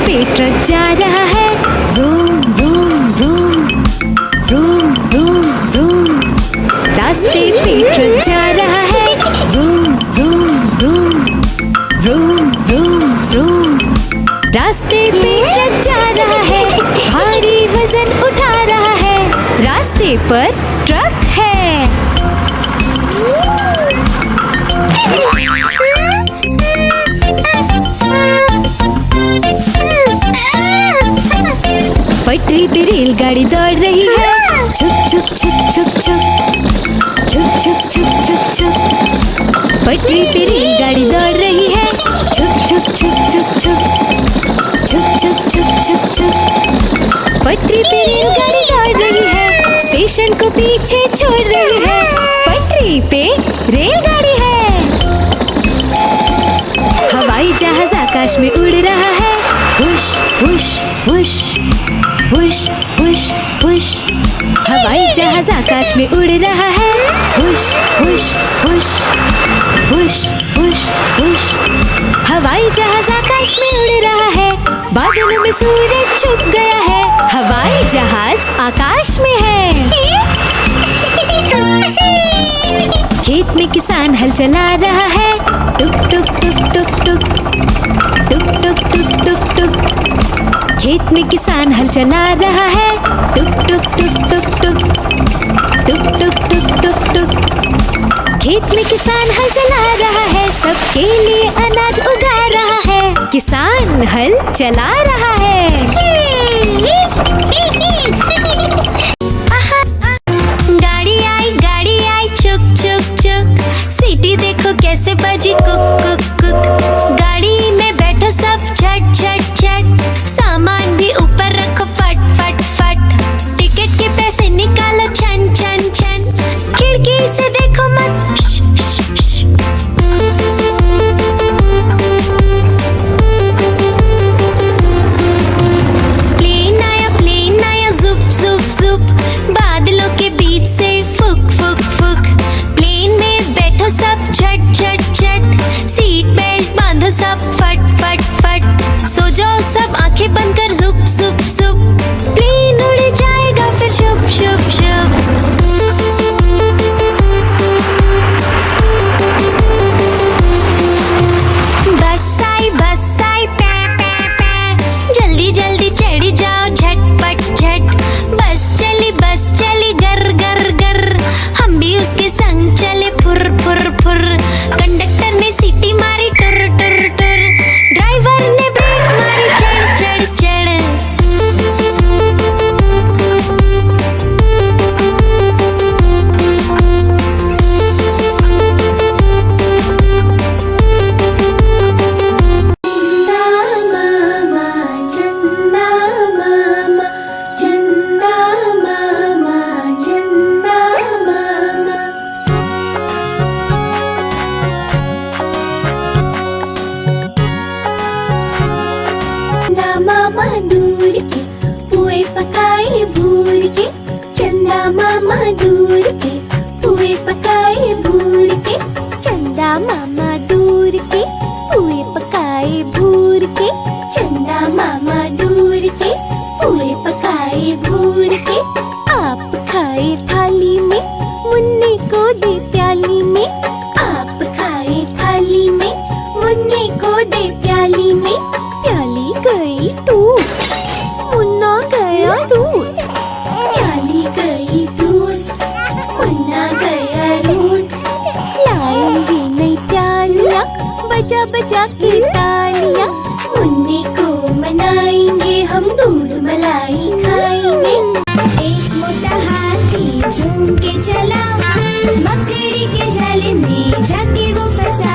पे ट्रक जा रहा है, vroom vroom vroom, vroom vroom vroom. रास्ते पे ट्रक जा रहा है, vroom vroom vroom, vroom vroom vroom. रास्ते पे ट्रक जा रहा है, भारी वजन उठा रहा है, रास्ते पर ट्रक है। पटरी पे रेलगाड़ी दौड़ रही है, छुक छुक छुक छुक छुक, छुक छुक छुक छुक छुक। पटरी पे रेलगाड़ी दौड़ रही है, छुक छुक छुक छुक छुक, छुक छुक छुक छुक छुक। पटरी पे रेलगाड़ी दौड़ रही है, स्टेशन को पीछे छोड़ रही है, पटरी पे रेलगाड़ी है। हवाई जहाज आकाश में उड़ रहा है, हुश हुश हुश, हुश हुश हुश। हवाई जहाज आकाश में उड़ रहा है, हुश हुश हुश, हुश हुश हुश। हवाई जहाज आकाश में उड़ रहा है, बादलों में सूरज छुप गया है, हवाई जहाज आकाश में है। खेत में किसान हल चला रहा है, टुक टुक टुक टुक टुक, टुक टुक टुक टुक टुक। खेत में किसान हल चला रहा है, टुक टुक टुक टुक टुक, टुक टुक टुक टुक टुक। खेत में किसान हल चला रहा है, सबके लिए अनाज उगा रहा है, किसान हल चला रहा है। गाड़ी आई चुक चुक चुक, सीटी देखो कैसे बजी कुक कुक कुक। गाड़ी में बैठो सब झट झट झट, सामान भी ऊपर रखो फट फट फट। टिकट के पैसे निकालो छन छन छन, खिड़की से देखो मत श, श, श। प्लेन आया जुप जुप जुप, बादलों के बीच से फुक फुक फुक। प्लेन में बैठो सब झट झट झट, सीट बेल्ट बांधो सब फट फट फट। सो जाओ सब आंखें बंद कर जुप जुप जुप, प्लेन उड़ जाएगा फिर शुप शुप शुप। बस आई पै पै पै, जल्दी जल्दी चढ़ी जाओ झटपट झट। बस चली गर गर गर, हम भी उसके संग चले फुर फुर फुर। कंडक्टर ने सीटी मारी टुर टुर टुर, ड्राइवर ने ब्रेक मारी चढ़ चढ़ चढ़। मामा दूर के पुए पकाए भूर के, चंदा मामा दूर के पुए पकाए भूर के। चंदा मामा दूर के पुए पकाए भूर के, चंदा मामा दूर के पुए पकाए भूर के। आप खाए थाली में, मुन्ने को दे प्याली में। आप खाए थाली में, मुन्ने को दे प्याली में। प्याली गई टूट, मुन्ना गया रूट। प्याली गई टूट, मुन्ना गया रूट। लाएंगे नई प्यालियाँ, बजा बजा के तालियाँ। मुन्ने को मनाएंगे हम, दूध मलाई खाएंगे। एक मोटा हाथी झूम के चला, मकड़ी के जाले में जाके वो फंसा।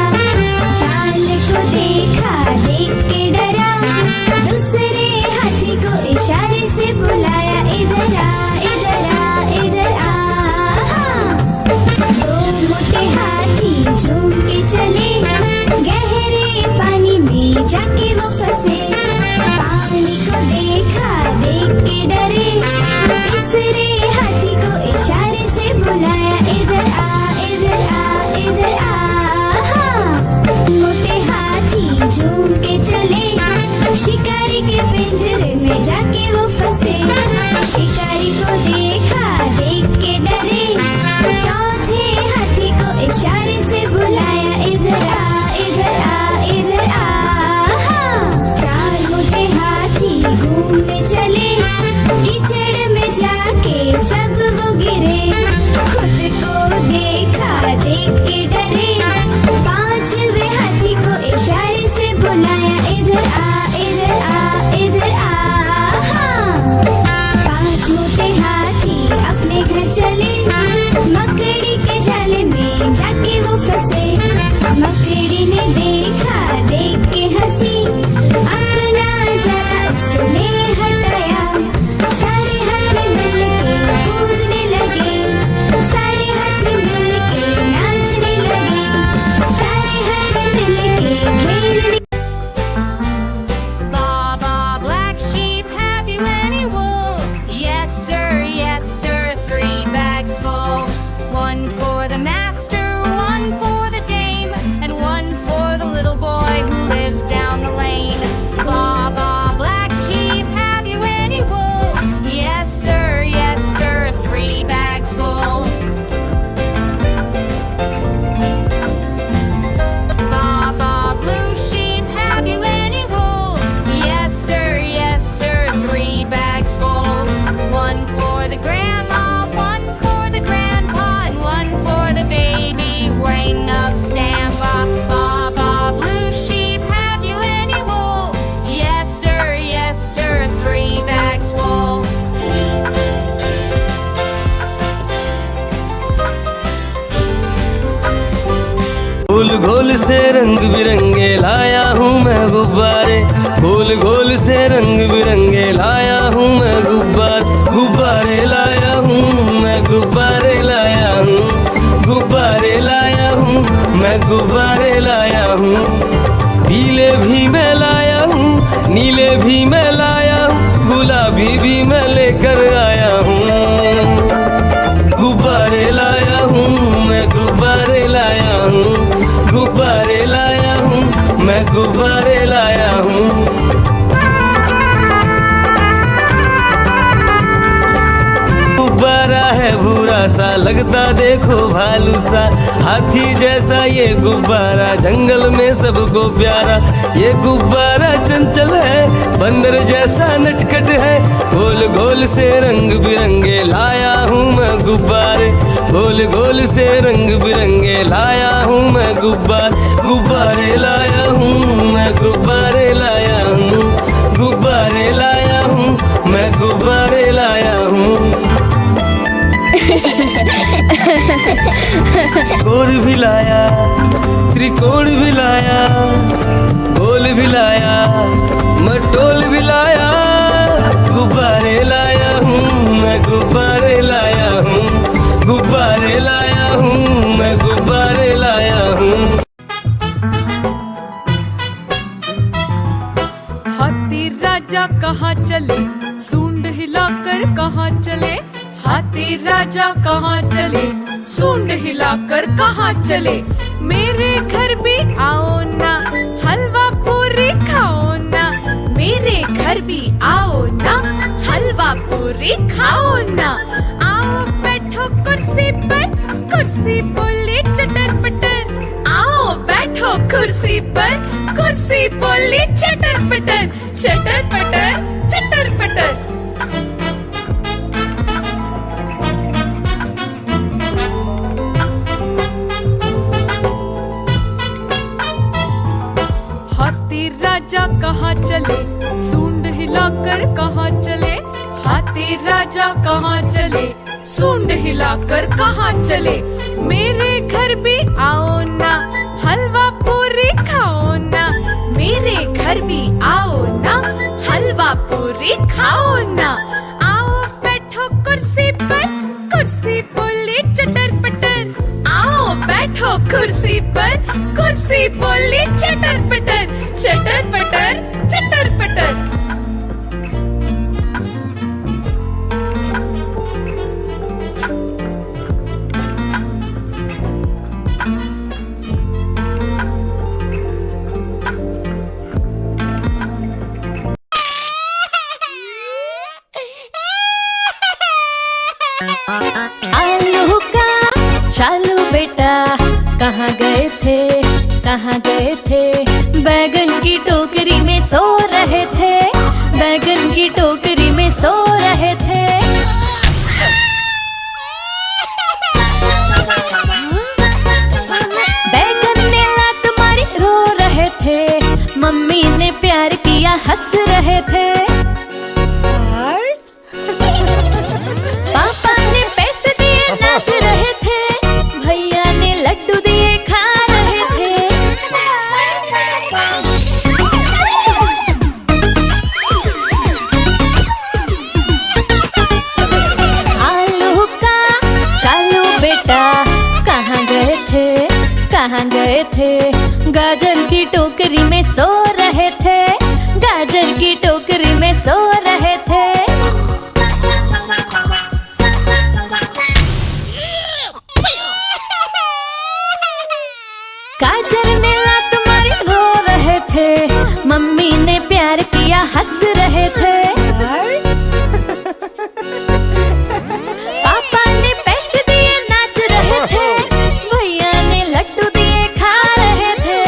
जाल को देखा, देख के डरा, दूसरे हाथी को इशारे से बुलाया, इधर आ इधर आ इधर आ। दो मोटे हाथी झूम के चले, गहरे पानी में जाके वो फंसे। पानी को देखा, देख के पिंजरे में जाके वो फंसे। शिकारी को देखा, देख के डरे, चौथे हाथी को इशारे से बुलाया, इधर आ, इधर आ, इधर आ। हाँ। चार मोटे हाथी घूमने चले, कीचड़ में जाके सब वो गिरे। खुद को देखा, देख के डरे, पांचवे हाथी को इशारे से बुलाया, इधर आ, इधर आ, इधर आ। हाँ। पांच मोटे हाथी अपने घर चले, मकड़ी के जाले में जाके वो फंसे। मकड़ी ने देखा, देख के हंसी, अपना जाला उसने हटाया। सारे हाथी मिलके कूदने लगे, सारे हाथी मिलके नाचने लगे, सारे हाथी मिलके खेलने। Baba, black sheep, have you any wool? Yes, sir, 3 bags full. One for the master, one for the dame, and one for the little boy who lives down the lane. Baba, black sheep, have you any wool? Yes, sir, 3 bags full. Baba, blue sheep, have you any wool? Yes, sir, 3 bags full. One for the grandma, one for the grandpa, and one for the baby waiting up standby. Baba, blue sheep, have you any wool? Yes, sir, 3 bags full. गोल गोल से रंग बिरंगे लाया हूँ मैं गुब्बारे, गोल गोल से रंग बिरंगे लाया हूँ मैं गुब्बारे लाया हूँ मैं, गुब्बारे लाया हूँ, गुब्बारे लाया हूँ मैं, गुब्बारे लाया हूँ। पीले भी मैं लाया हूँ, नीले भी मैं लाया हूँ, गुलाबी भी मैं लेकर आया हूँ। गुब्बारे लाया हूँ मैं, गुब्बारे लाया हूँ, गुब्बारे लाया हूँ मैं, गुब्बारे लाया हूँ। गुब्बारा है भूरा सा, लगता देखो भालू सा, हाथी जैसा ये गुब्बारा, जंगल में सबको प्यारा। ये गुब्बारा चंचल है, बंदर जैसा नटखट है, गोल गोल से रंग बिरंगे लाया हूँ मैं गुब्बारे, गोल गोल से रंग बिरंगे लाया हूँ मैं गुब्बारे लाया हूँ मैं, गुब्बारे लाया हूँ, गुब्बारे लाया हूँ मैं, गुब्बारे लाया हूँ। गोल भी लाया, त्रिकोण भी लाया, गोल भी लाया, मटोल भी लाया, गुब्बारे लाया हूँ मैं, गुब्बारे लाया हूँ, गुब्बारे लाया हूँ मैं, गुब्बारे लाया हूँ। हाथी राजा कहाँ चले, सूंड हिलाकर कहाँ चले, हाथी राजा कहाँ चले, सूंड हिलाकर कहाँ चले। मेरे घर भी आओ ना, हलवा पूरी खाओ ना, मेरे घर भी आओ ना, हलवा पूरी खाओ ना। आओ बैठो कुर्सी पर, कुर्सी बोले चटर पटर, आओ बैठो कुर्सी पर, कुर्सी बोले चटर पटर, चटर पटर, चटर पटर। हाथी राजा कहाँ चले, सूंड हिलाकर कहाँ चले, हाथी राजा कहाँ चले, सूंड हिलाकर कहाँ चले। मेरे घर भी आओ ना, हलवा पूरी खाओ ना, मेरे घर भी आओ ना, हलवा पूरी खाओ ना। आओ बैठो कुर्सी पर, कुर्सी बोले चटर पटर, आओ बैठो कुर्सी पर, कुर्सी बोले चटर पटर, चटर पटर, चटर पटर। चालू बेटा कहाँ गए थे, कहाँ गए थे? बैगन की टोकरी में सो रहे थे, बैगन की टोकरी में सो रहे थे। बैगन ने लात मारी रो रहे थे, मम्मी ने प्यार किया हंस रहे थे। पापा ने पैसे दिए नाच रहे थे, भैया ने लड्डू दिए खा रहे थे। आलू का चालू बेटा कहाँ गए थे, कहाँ गए थे? गाजर की टोकरी में सो रहे थे, गाजर की टोकरी में सो रहे थे। गाजर ने लात मारी रो रहे थे, मम्मी ने प्यार किया हंस रहे थे। पापा ने पैसे दिए नाच रहे थे, भैया ने लड्डू दिए खा रहे थे।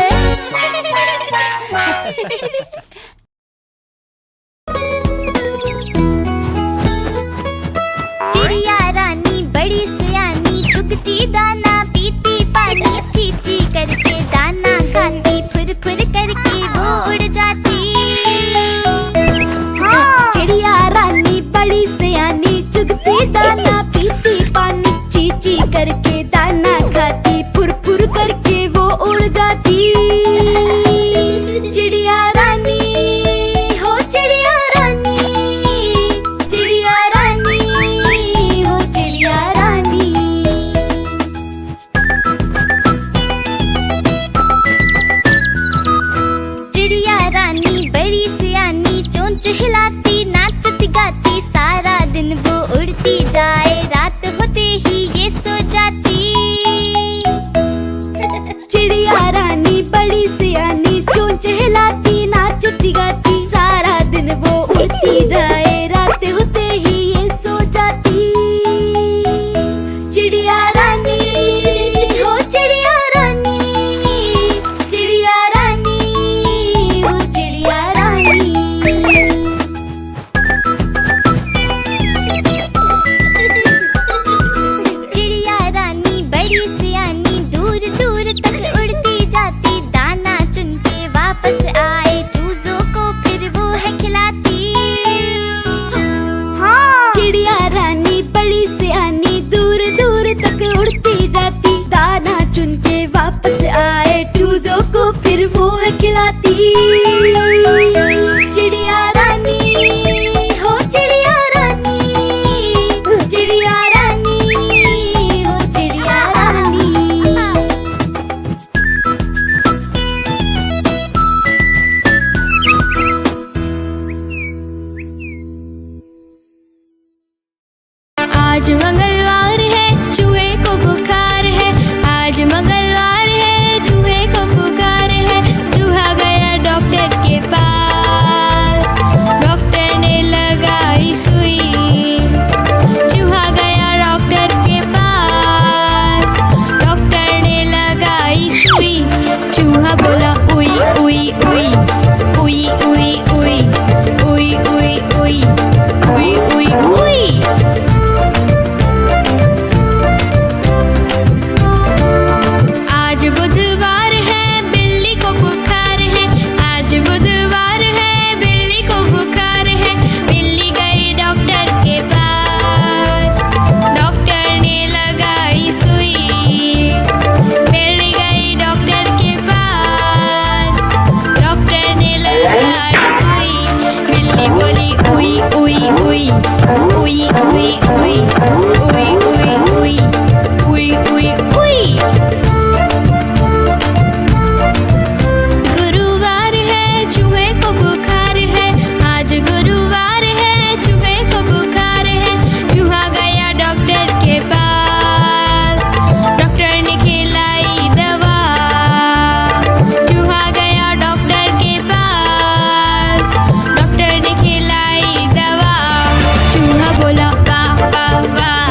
चिड़िया रानी बड़ी सियानी, चुगती दाना पीती पानी, चीची करके दाना खाती, फुर फुर करके वो उड़ जाती। चिड़िया रानी बड़ी सियानी, चुगती दाना पीती पानी, चीची करके दाना खाती, फुर फुर करके वो उड़ जाती। चिड़िया रानी हो चिड़िया रानी, चिड़िया रानी हो चिड़िया रानी। चिड़िया रानी बड़ी सियानी, चोंच हिलाती नाचती गाती, सारा दिन वो उड़ती जाए, रात होते ही ये सो जाती। चिड़िया रानी बड़ी सियानी, चोंच हिलाती नाचती गाती, सारा दिन वो उड़ती जाए, रात होते ही ये सो जाती। चिड़िया रानी हो चिड़िया रानी, चिड़िया रानी हो चिड़िया रानी। चिड़िया रानी बड़ी सियानी, दूर दूर तक उड़ती जाती, दाना चुन के वापस आए, चूजों को फिर वो है खिलाती। चिड़िया रानी बड़ी सियानी, दूर दूर तक उड़ती जाती, दाना चुन के वापस आए, चूजों को फिर वो है खिलाती। चिड़िया रानी हो चिड़िया रानी, चिड़िया रानी हो चिड़िया रानी। आज मंगलवार है, चूहे को बुखार है, आज मंगलवार है, चूहे को बुखार है। चूहा गया डॉक्टर के पास, डॉक्टर ने लगाई सुई। चूहा गया डॉक्टर के पास, डॉक्टर ने लगाई सुई। चूहा बोला उई उई उई, उई उई उई, उई उई उई, उई उई उई। आज बुधवार है, बिल्ली को बुखार है, आज बुधवार है, बिल्ली को बुखार है। बिल्ली गई डॉक्टर के पास, डॉक्टर ने लगाई सुई। बिल्ली गई डॉक्टर के पास, डॉक्टर ने लगाई सुई। बिल्ली बोली उई उई उई, उई उई उई, उई उई उई, उई उई उई। गुरुवार है, चूहे को बुखार है, आज गुरुवार है, चूहे को बुखार है। चूहा गया डॉक्टर के पास, डॉक्टर ने खिलाई दवा। चूहा गया डॉक्टर के पास, डॉक्टर ने खिलाई दवा। चूहा बोला वाह वाह वाह,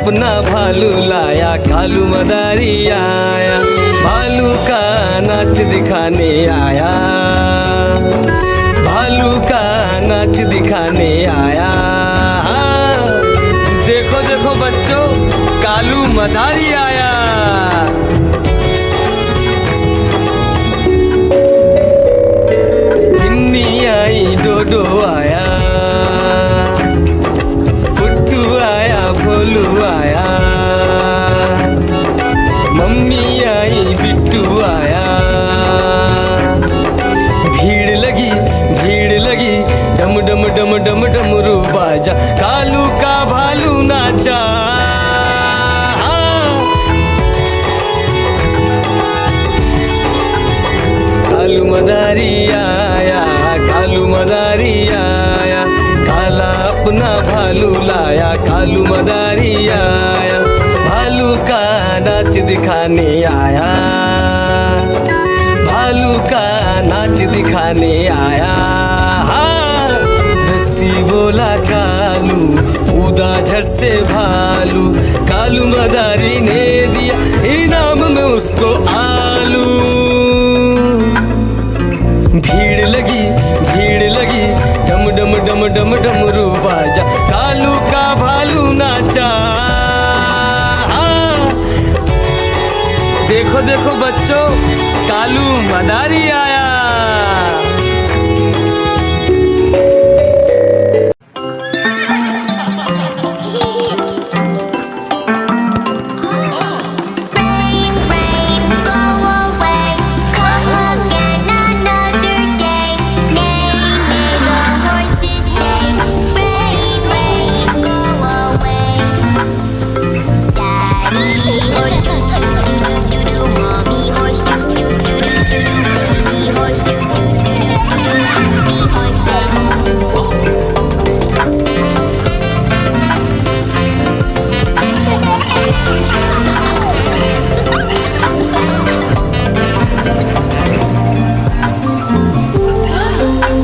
अपना भालू लाया, कालू मदारी आया, भालू का नाच दिखाने आया, भालू का नाच दिखाने आया। देखो देखो बच्चों, कालू मदारी आया। गिन्नी आई, डोडो आया, पुट्टू आया, भोलू आया, मम्मी आई, बिट्टू आया। भीड़ लगी, डम डम डम डम डमरू बाजा, कालू का भालू नाचा। कालू मदारी आया, कालू मदारी आया, काला अपना भालू लाया, कालू मदारी आया, भालू का नाच दिखाने आया, भालू का नाच दिखाने आया। रस्सी बोला कालू, कूदा झट से भालू, कालू मदारी ने दिया इनाम में उसको आलू। भीड़ लगी, डम डम डम डम डमरू बाजा, कालू का भालू नाचा। देखो देखो बच्चों, कालू मदारी आया। Rain, rain, go away. Come again another day. Neigh, neigh, the horses say. Rain, rain, go away. Daddy horse, doo doo doo doo doo. Mommy horse, doo doo doo doo doo doo. Baby horse, doo doo doo doo doo doo. Happy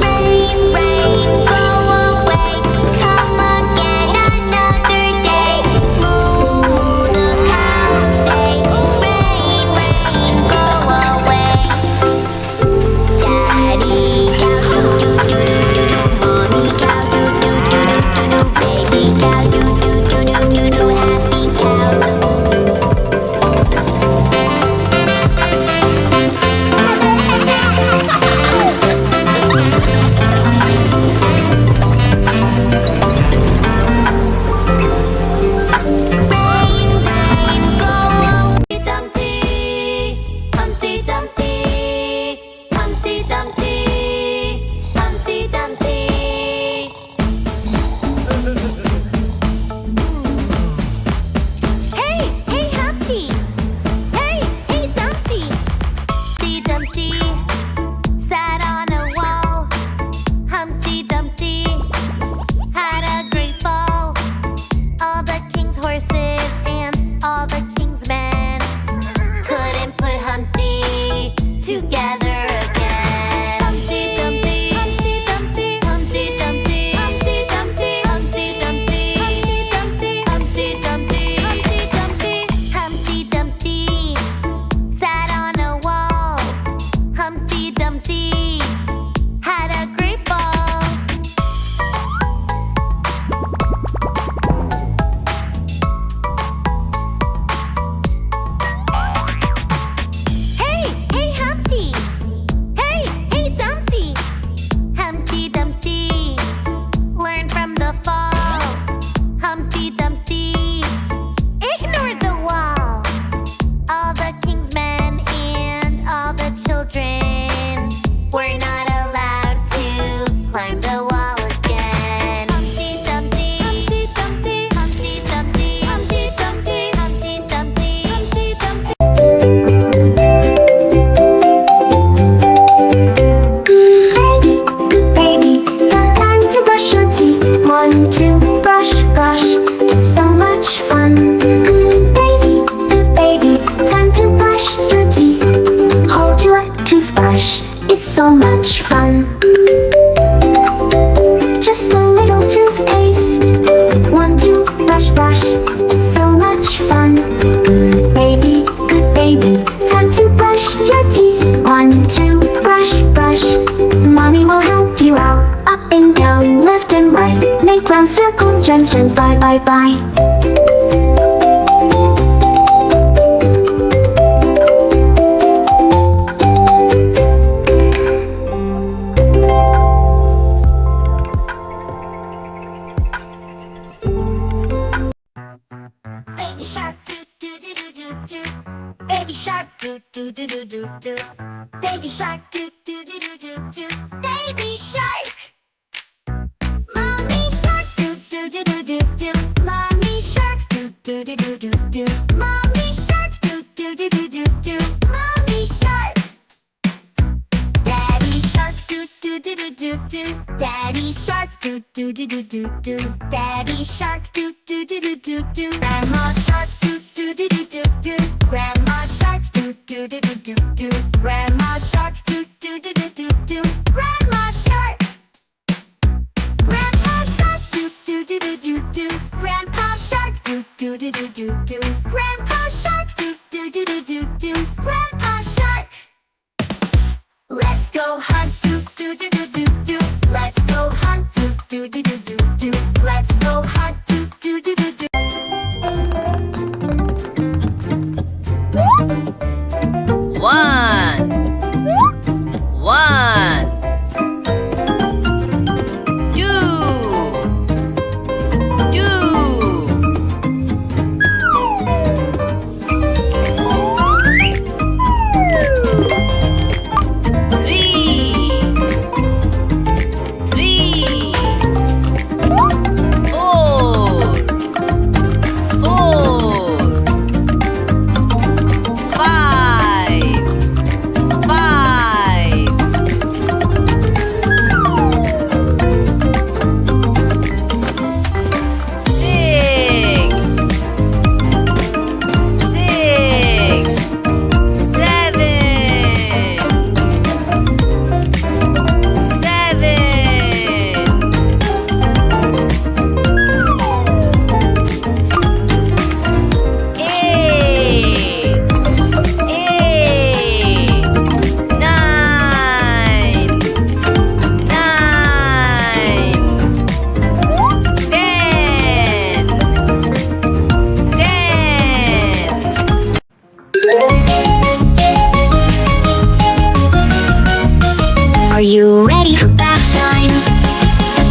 Rain, rain, go away. Come again another day. Moo, the cows say. Rain, rain, go away. Daddy cow, doo doo doo doo doo doo. Mommy cow, doo doo doo doo doo doo. Baby cow, doo doo doo doo doo doo. Happy cows. Rain, rain, go away. Humpty Dumpty, Humpty Dumpty, Humpty Dumpty. Hey, hey Humpty, hey, hey Dumpty. Humpty Dumpty sat on a wall. Humpty Dumpty had a great fall. All the king's horses and all the king's men couldn't put Humpty together again. Humpty Dumpty, Humpty Dumpty, Humpty Dumpty, Humpty Dumpty, Humpty Dumpty, Humpty Dumpty, Humpty Dumpty, Humpty Dumpty. Humpty Dumpty sat on a wall. Humpty Dumpty had a great fall. Hey, hey Humpty, hey, hey Dumpty. Humpty Dumpty learned from the fall. Humpty Dumpty ignored the wall. All the king's men and all the children were not allowed to climb the wall again. Humpty Dumpty, Humpty Dumpty, Humpty Dumpty, Humpty Dumpty, Humpty Dumpty, Humpty Dumpty. Baby, time to brush your teeth. 1, 2, brush, brush. It's so much fun. Baby, time to brush your teeth. Hold your toothbrush. It's so much fun. Just a little toothpaste. 1, 2, brush, brush. It's so trends, bye, bye, bye. Baby shark, do do do do do do. Baby shark, do do do do do do. Baby shark, do do do do do do. Baby shark. Mommy shark, do do do do do do. Mommy shark, do do do do do do. Mommy shark, do do do do do do. Mommy shark. Daddy shark, do do do do do do. Daddy shark, do do do do do do. Daddy shark, do do do do do do. Grandma shark, do do do do do do. Grandma shark, do do do do do do. Grandma shark, do do do do do do. Grandma shark. Grandpa shark, do do do do do do. Grandpa shark, do do do do do do. Grandpa shark, do do do do do do. Grandpa shark. Let's go hunt, do do do do do do. Let's go hunt, do do do do do do. Let's go hunt, do do do do do. One, two, three, four, five, six, Are you ready for bath time?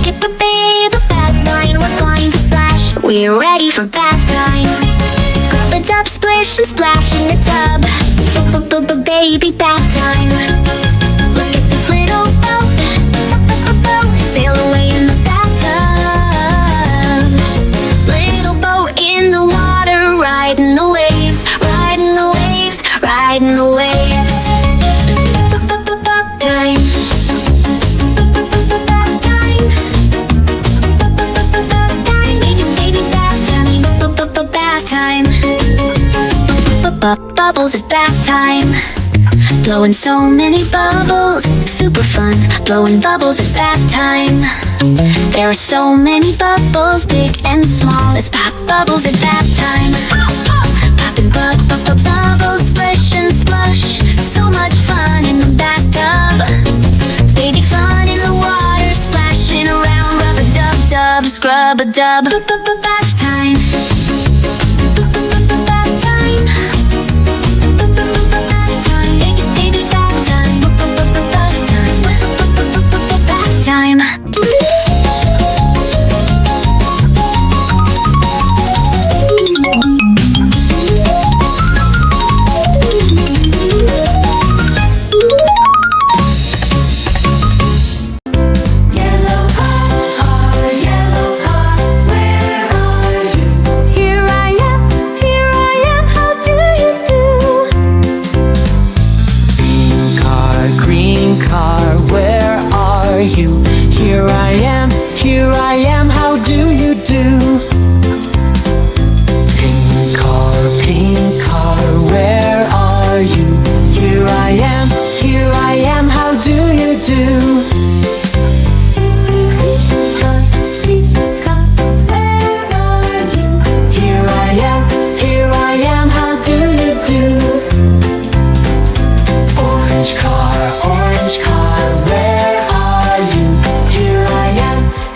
Skip a babe, a bath line, we're going to splash. We're ready for bath time. Scrub a dub, splish and splash in the tub. Baby bath time. Look at this little boat. Sail away in the bathtub. Little boat in the water, riding the waves, riding the waves, riding the waves. Bubbles at bath time. Blowing so many bubbles, super fun. Blowing bubbles at bath time. There are so many bubbles, big and small. Let's pop bubbles at bath time. Popping bubbles, splish and splush. So much fun in the bathtub. Baby fun in the water, splashing around. Rub a dub dub, scrub a dub. Bath time. Time.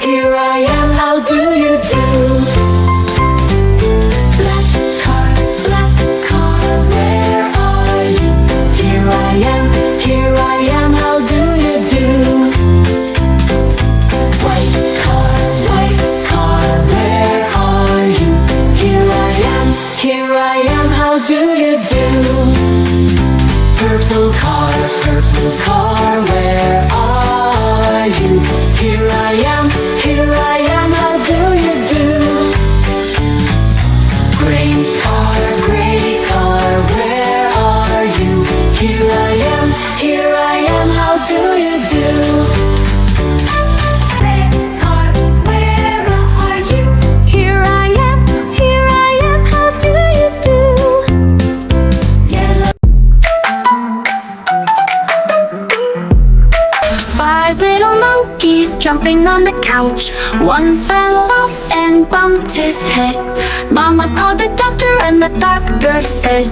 Here I am, how do you do? here I am, how do you do? Purple car, where are you? Here I am, how do you do? Gray car, where are you? Here I am, how do you do? Red car, where are you? Here I am, how do you do? Yellow. 5 little monkeys jumping on the couch. One fell off and bumped his head. Mama called the doctor and the doctor said,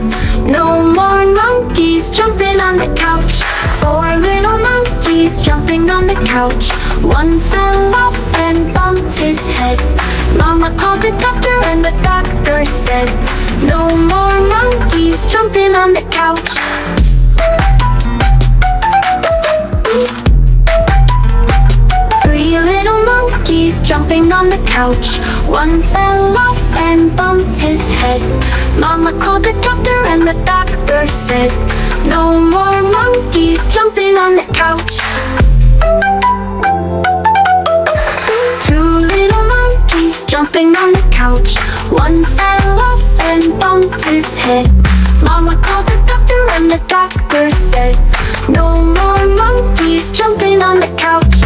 no more monkeys jumping on the couch. 4 little monkeys jumping on the couch. One fell off and bumped his head. Mama called the doctor and the doctor said, no more monkeys jumping on the couch. 3 little monkeys jumping on the couch. One fell off and bumped his head. Mama called the doctor and the doctor said, no more monkeys jumping on the couch. 2 little monkeys jumping on the couch. One fell off and bumped his head. Mama called the doctor and the doctor said, no more monkeys jumping on the couch.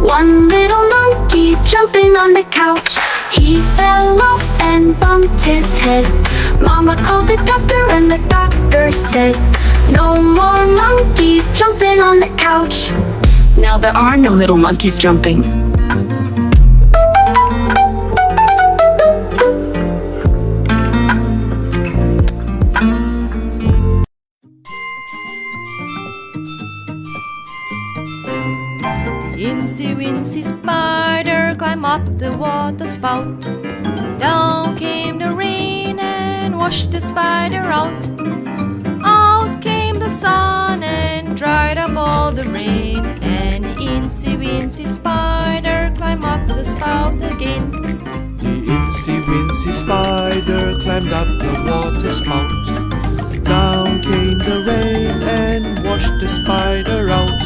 1 little monkey jumping on the couch. He fell off and bumped his head. Mama called the doctor and the doctor said, no more monkeys jumping on the couch. Now there are no little monkeys jumping. Incy wincy spider climbed up the water spout. Down came the rain and washed the spider out. Out came the sun and dried up all the rain. And incy wincy spider climbed up the spout again. The incy wincy spider climbed up the water spout. Down came the rain and washed the spider out.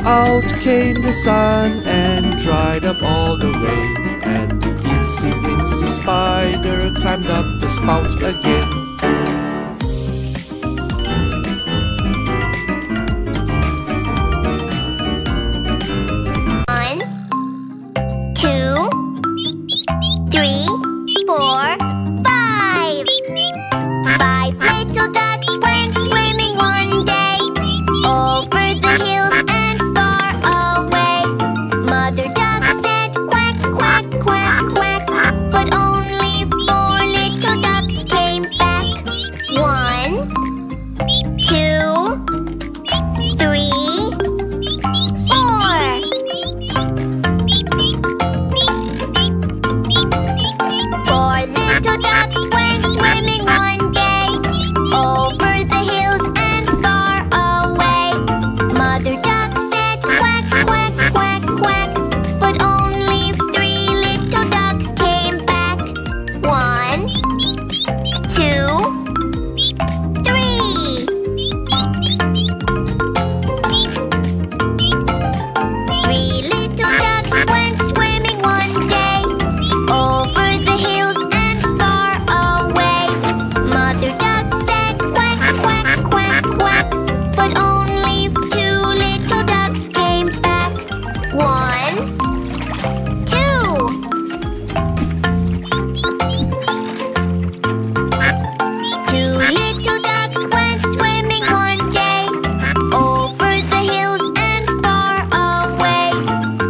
Out came the sun and dried up all the rain. And the incy wincy spider climbed up the spout again. One, 2, 3, 4, 5. 5 little ducks went swimming one day over the hills and far away. Mother duck said quack, quack, quack, quack, but only 4 little ducks came back. 1, 2, 3, 4. 4 little ducks went swimming one day over the hills and far away. Mother duck said quack, quack, quack, quack, but only 3 little ducks came back. 1, 2, 3. 3 little ducks went swimming one day over the hills and far away. Mother duck said quack, quack, quack, quack, but only 2 little ducks came back. 1, 2. 2 little ducks went swimming one day over the hills and far away.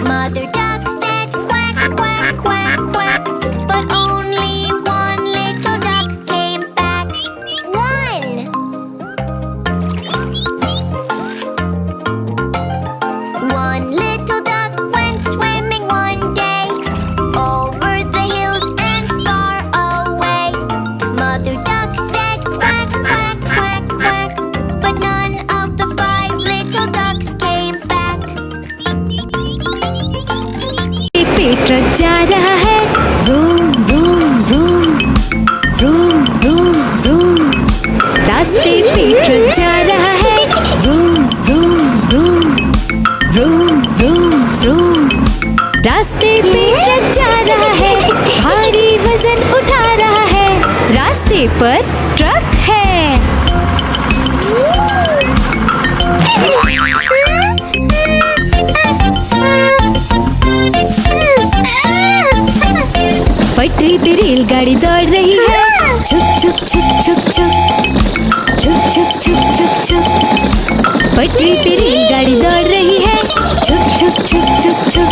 Mother duck said quack, quack, quack, quack, but only 1 little duck came back. 1. 1 little duck went swimming one day over the hills and far away. Mother duck said quack, quack, quack, quack, but none of the 5 little ducks came back. Pet truck जा रहा है, room room room room रास्ते पर truck है। पटरी पे रेलगाड़ी दौड़ रही है। छुक छुक छुक छुक छुक छुक छुक छुक छुक छुक। पटरी पे रेलगाड़ी दौड़ रही है। छुक छुक छुक छुक छुक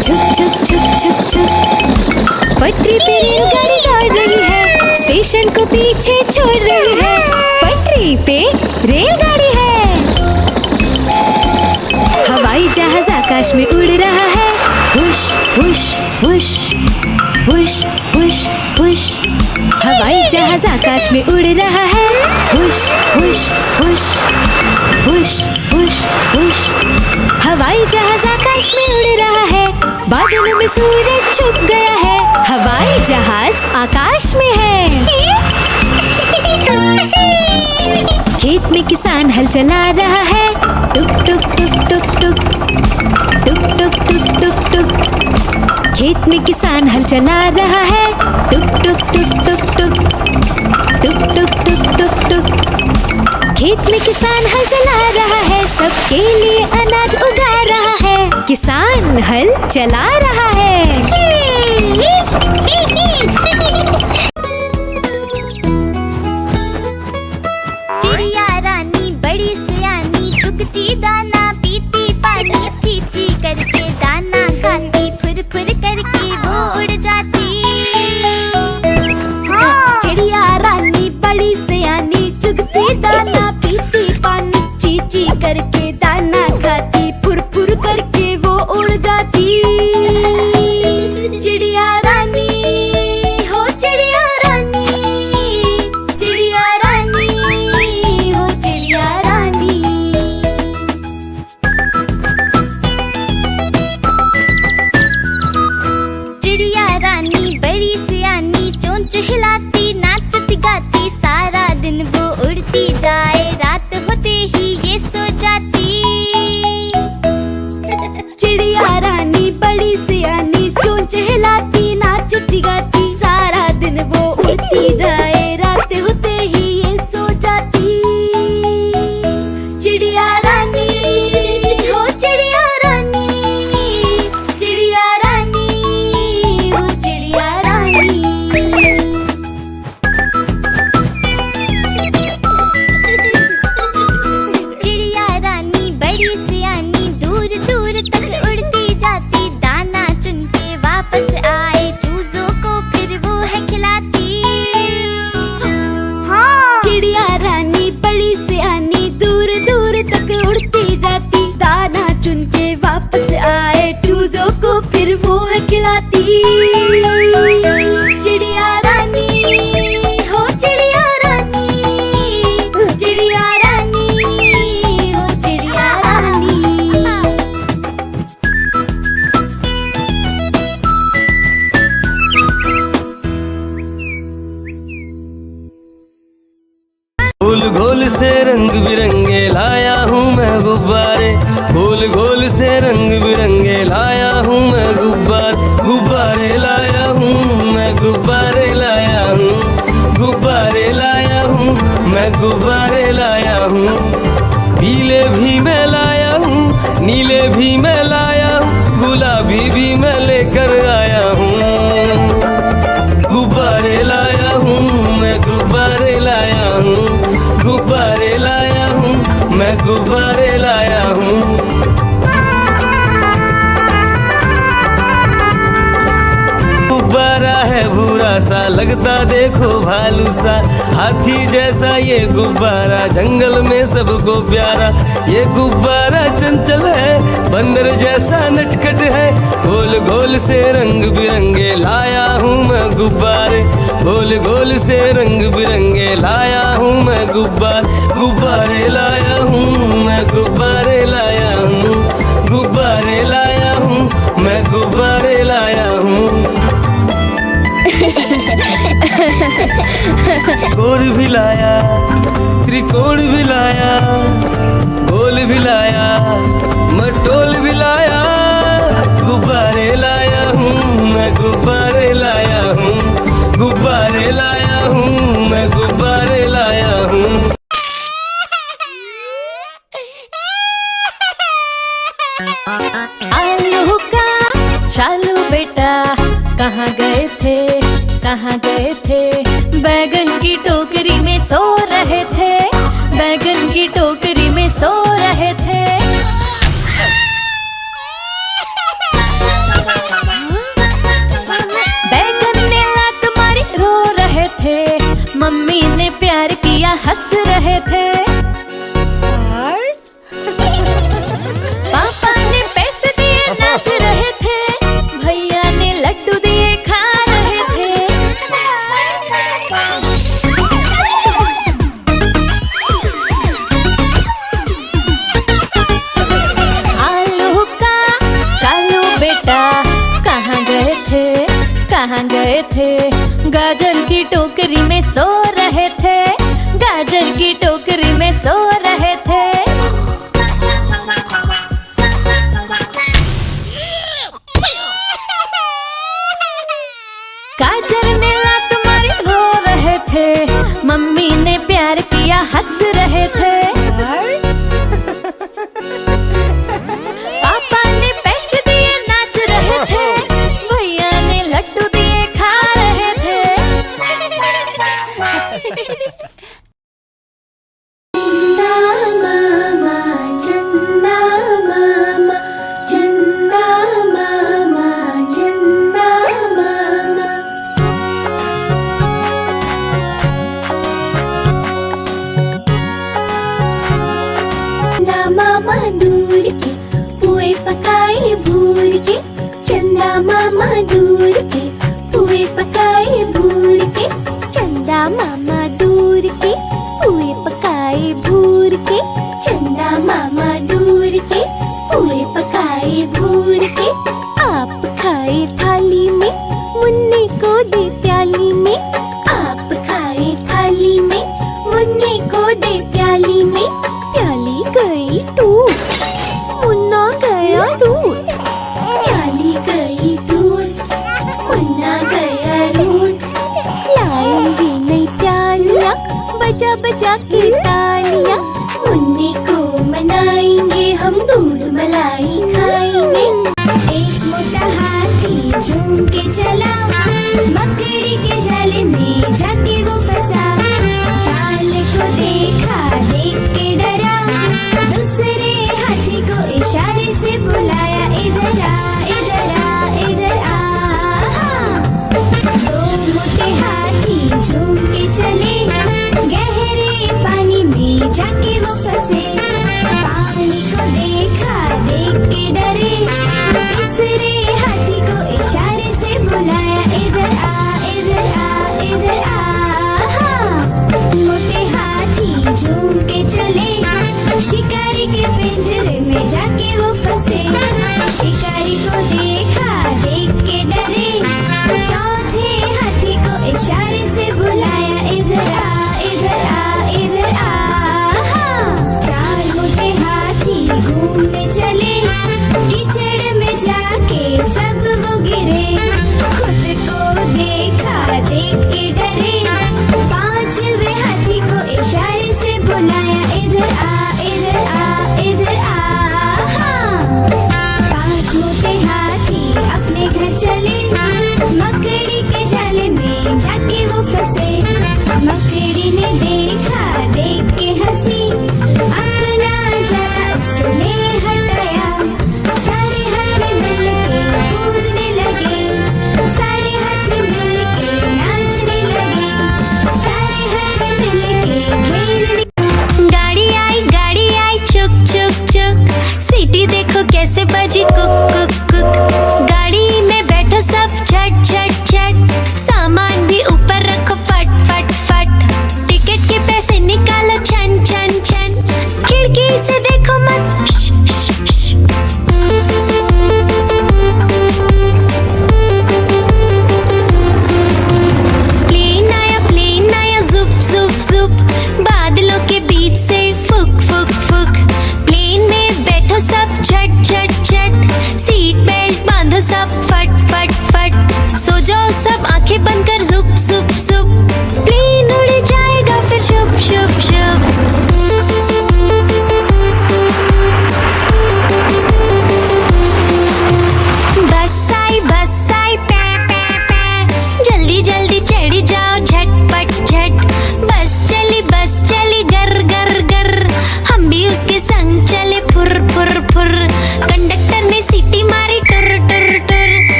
छुक छुक छुक छुक छुक। पटरी पे रेलगाड़ी दौड़ रही है। स्टेशन को पीछे छोड़ रही है। पटरी पे रेलगाड़ी है। हवाई जहाज आकाश में उड़ रहा है। हुश हुश हुश हुश हुश हुश। हवाई जहाज आकाश में उड़ रहा है। हुश हुश हुश हुश हुश हुश। हवाई जहाज आकाश में उड़ रहा है। बादलों में सूरज छुप गया है। हवाई जहाज आकाश में है। खेत में किसान हल चला रहा है। टुक टुक टुक टुक टुक टुक टुक टुक टुक टुक। खेत में किसान हल चला रहा है। टुक टुक टुक टुक टुक टुक टुक टुक टुक टुक। खेत में किसान हल चला रहा है। सबके लिए अनाज उगा रहा है। किसान हल चला रहा है। चिड़िया रानी बड़ी सियानी, चुगती दाना पीती पानी, चींची करके दाना खाती, फुर फुर करके वो उड़ जाती। हाँ। चिड़िया रानी बड़ी सियानी, चुगती दाना पीती पानी, चींची करके दाना खाती, फुर फुर करके वो उड़ जाती। चिड़िया रानी हो चिड़िया रानी, चिड़िया रानी हो चिड़िया रानी। चिड़िया रानी बड़ी सियानी, चोंच हिलाती नाचती गाती, सारा दिन वो उड़ती जाए, रात होते ही ये सो जाती। चिड़िया रानी बड़ी सियानी, चोंच हिलाती नाचती गाती, सारा दिन वो उड़ती जाए, रात होते ही ये सो जाती। चिड़िया रानी हो चिड़िया रानी, चिड़िया रानी हो चिड़िया रानी। चिड़िया रानी बड़ी सियानी, दूर दूर तक उड़ती जाती, दाना चुन के वापस आए, चूजों को फिर वो है खिलाती। हाँ। चिड़िया रानी बड़ी सियानी, दूर दूर तक उड़ती जाती, दाना चुन के वापस आए, चूजों को फिर वो है खिलाती। चिड़िया रानी हो चिड़िया रानी, चिड़िया रानी हो चिड़िया रानी। गोल गोल से रंग बिरंगे लाया हूँ मैं गुब्बारे, गोल गोल से रंग बिरंगे लाया हूँ मैं गुब्बारे लाया हूँ मैं, गुब्बारे लाया हूँ, गुब्बारे लाया हूँ मैं, गुब्बारे लाया हूँ। पीले भी मैं लाया हूँ, नीले भी मैं लाया हूँ, गुलाबी भी मैं लेकर आया हूँ। गुब्बारे लाया हूँ मैं, गुब्बारे लाया हूँ, गुब्बारे लाया हूँ मैं, गुब्बारे लाया हूँ। गुब्बारा है भूरा सा, लगता देखो भालू सा, हाथी जैसा ये गुब्बारा, जंगल में सबको प्यारा। ये गुब्बारा चंचल है, बंदर जैसा नटखट है, गोल गोल से रंग बिरंगे लाया हूँ मैं गुब्बारे, गोल गोल से रंग बिरंगे लाया हूँ मैं गुब्बारे लाया हूँ मैं, गुब्बारे लाया हूँ, गुब्बारे लाया हूँ मैं, गुब्बारे लाया हूँ। गोल भी लाया, त्रिकोण भी लाया, गोल भी लाया, मटोल भी लाया, गुब्बारे लाया हूँ मैं, गुब्बारे लाया हूँ, गुब्बारे लाया हूँ बैगन की टोकरी में सो रहे थे, बैगन की टोकरी में सो रहे थे। बैगन ने लात मारी रो रहे थे, मम्मी ने प्यार किया हंस रहे थे। पापा ने पैसे दिए नाच रहे थे, भैया ने लड्डू दिए खा रहे थे। आलू का चालू बेटा कहाँ गए थे, कहाँ गए थे? गाजर की टोकरी में सो रहे थे, गाजर की टोकरी में सो रहे थे। गाजर ने लात मारी रो रहे थे, मम्मी ने प्यार किया हंस रहे थे। पापा ने पैसे दिए नाच रहे थे, भैया ने लड्डू दिए खा रहे थे। चंदा मामा, चंदा मामा, चंदा मामा, चंदा मामा दूर के पुए पकाए भूर के, चंदा मामा दूर के पुए पकाए भूर के, चंदा मामा दूर के पुए पकाए भूर के, चंदा मामा दूर के पुए पकाए भूर के। आप खाए थाली में, मुन्ने को दे प्याली में, आप खाए थाली में, मुन्ने को दे प्याली में। प्याली गई टूट, मुन्ना गया रूठ, प्याली गई टूट, मुन्ना गया रूठ। लाएंगे नई प्यालियाँ बजा बजा के तालियाँ, मुन्ने को मनाएंगे हम, दूध मलाई खाएंगे। एक मोटा हाथी झूम के चला, मकड़ी के जाल में जाके वो फंसा। जाल को देखा, देख के डरा, दूसरे हाथी को इशारे से बुलाया, इधर आ, इधर आ, इधर आ। दो मोटे हाथी झूम के चले, गहरे पानी में जाके वो फंसे। पानी को देखा, देख के डरे, तीसरे हाथी को इशारे से बुलाया, इधर आ, इधर आ, इधर आ। मोटे हाथी झूम के चले, शिकारी के पिंजरे में जाके वो फंसे। शिकारी को देखा, देख के डरे, चौथे हाथी को इशारे से बुलाया, इधर आ, इधर आ, इधर आ। चार मोटे हाथी घूमने चले, कीचड़ में जाके सब वो गिरे। खुद को देखा, देख के डरे, पांचवे हाथी को इशारे से बुलाया, इधर आ, इधर आ, इधर आ। पांच मोटे हाथी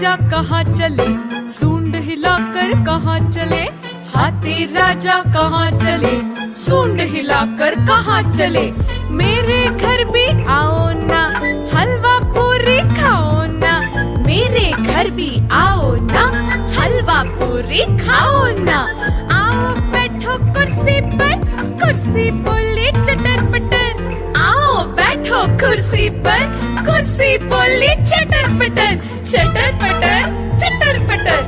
राजा कहाँ चले, सूंड हिलाकर कहाँ चले। हाथी राजा कहाँ चले, सूंड हिलाकर कहाँ चले। मेरे घर भी आओ ना, हलवा पूरी खाओ ना। मेरे घर भी आओ ना, हलवा पूरी खाओ ना। आओ बैठो कुर्सी पर, कुर्सी बोली चटर पटर। आओ बैठो कुर्सी पर, कुर्सी बोली चटर पटर। चटर पटर चटर पटर।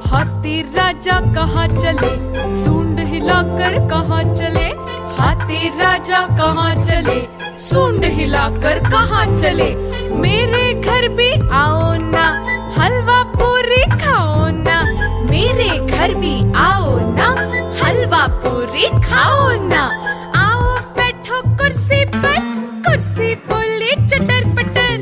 हाथी राजा कहाँ चले, सूंड हिलाकर कहाँ चले। हाथी राजा कहाँ चले, सूंड हिलाकर कहाँ चले। मेरे घर भी आओ ना, हलवा पूरी खाओ ना। मेरे घर भी आओ ना, हलवा पूरी खाओ ना। आओ बैठो कुर्सी पर, कुर्सी बोली चटर पटर।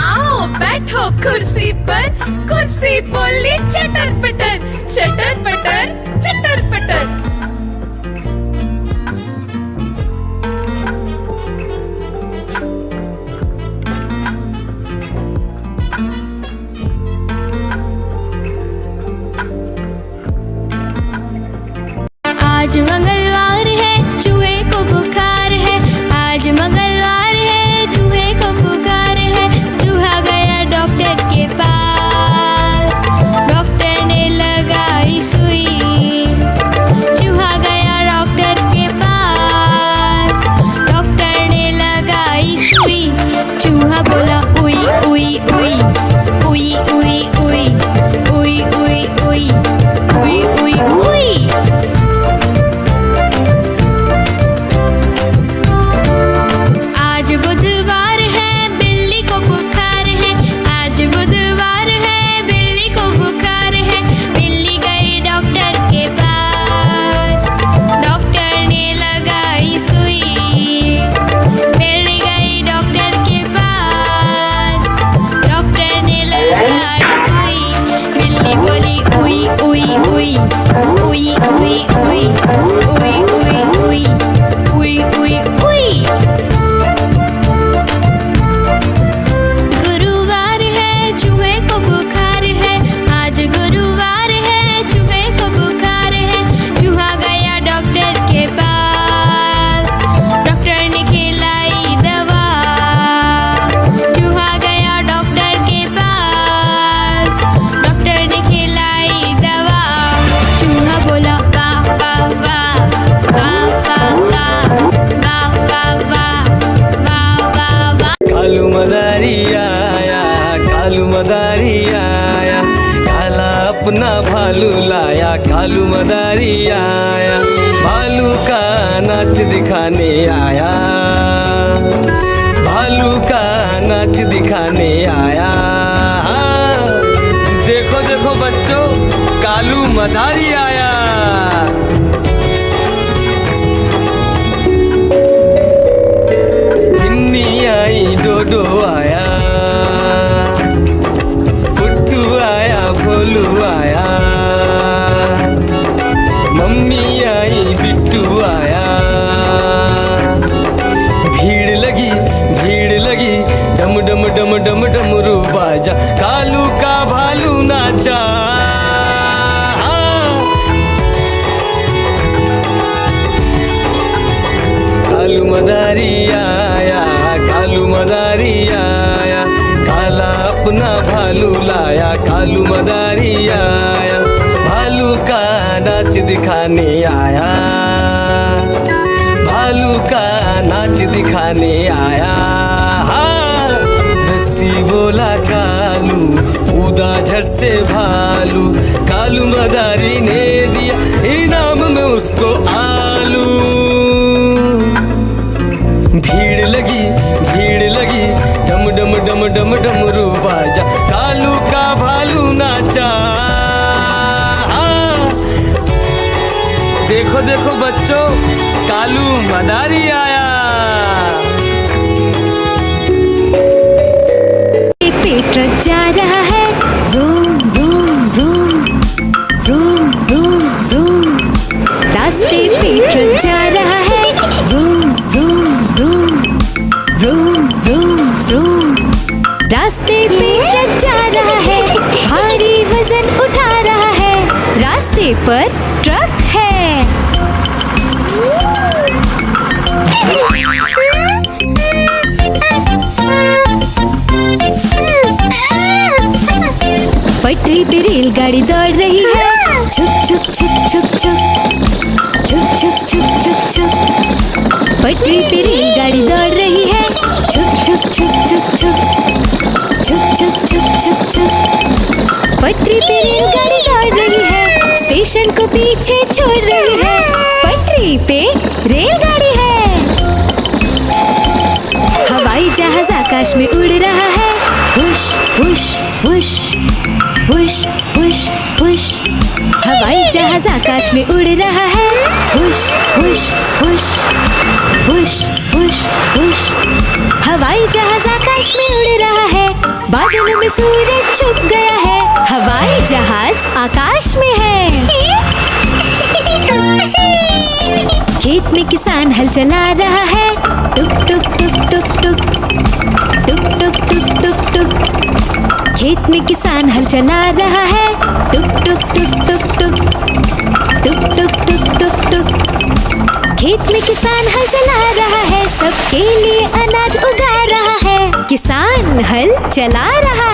आओ बैठो कुर्सी पर, कुर्सी बोली चटर पटर। चटर पटर चटर पटर। आज मंगलवार है, चूहे को बुखार है। आज मंगलवार है, चूहे को बुखार है। चूहा गया डॉक्टर के पास, डॉक्टर ने लगाई सुई। चूहा गया डॉक्टर के पास, डॉक्टर ने लगाई सुई। चूहा बोला उई उई उई उई उई उई उई उई उई उई उई उई। आज बुधवार है, बिल्ली को बुखार है। आज बुधवार है, बिल्ली को बुखार है। बिल्ली गई डॉक्टर के पास, डॉक्टर ने लगाई सुई। बिल्ली गई डॉक्टर के पास, डॉक्टर ने लगाई सुई। बिल्ली बोली उई उई उई उई उई उई उई उई उई उई उई उई। गुरुवार है, चूहे को बुखार है। आज गुरुवार है, चूहे को बुखार है। चूहा गया डॉक्टर के पास, डॉक्टर ने खिलाई दवा। चूहा गया डॉक्टर के पास, डॉक्टर ने खिलाई दवा। चूहा बोला वाह वाह वाह वाह वाह वाह वाह वाह वाह वाह वाह वाह। कालू मदारी आया, कालू मदारी आया। काला अपना भालू लाया, कालू मदारी आया। भालू का नाच दिखाने आया, भालू का नाच दिखाने आया। देखो देखो बच्चों, कालू मदारी आया। गिन्नी आई, डोडो आया, पुट्टू आया, भोलू आया। मम्मी आई, बिट्टू आया। भीड़ लगी, भीड़ लगी, डम डम डम डम डमरू बाजा। कालू का भालू नाचा। कालू मदारी आया, कालू मदारी आया। काला अपना भालू लाया, कालू मदारी आया। भालू का नाच दिखाने आया, भालू का नाच दिखाने आया। रस्सी बोला कालू, कूदा झट से भालू। कालू मदारी ने दिया इनाम में उसको आलू। भीड़ लगी, भीड़ लगी, डम डम डम डम डमरू बाजा। कालू का भालू नाचा। देखो देखो बच्चों, कालू मदारी आया। पेट ट्रक जा रहा है, room room room room room room. रास्ते पे ट्रक जा रहा है, vroom vroom vroom, vroom vroom vroom. रास्ते पे ट्रक जा रहा है, भारी वजन उठा रहा है, रास्ते पर ट्रक है। पटरी पे रेलगाड़ी दौड़ रही है, छुक छुक छुक छुक छुक, छुक छुक छुक छुक छुक। पटरी पे रेलगाड़ी दौड़ रही है, छुक छुक छुक छुक छुक, छुक छुक छुक छुक छुक। पटरी पे रेलगाड़ी दौड़ रही है, स्टेशन को पीछे छोड़ रही है, पटरी पे रेलगाड़ी है। हवाई जहाज आकाश में उड़ रहा है, हुश हुश हुश, हुश हुश हुश। हवाई जहाज आकाश में उड़ रहा है, हुश हुश हुश, हुश हुश हुश। हवाई जहाज आकाश में उड़ रहा है, बादलों में सूरज छुप गया है, हवाई जहाज आकाश में है। खेत में किसान हल चला रहा है, टुक टुक टुक टुक टुक, टुक टुक टुक टुक टुक। खेत में किसान हल चला रहा है, टुक टुक टुक टुक टुक, टुक टुक टुक टुक टुक। खेत में किसान हल चला रहा है, सबके लिए अनाज उगा रहा है, किसान हल चला रहा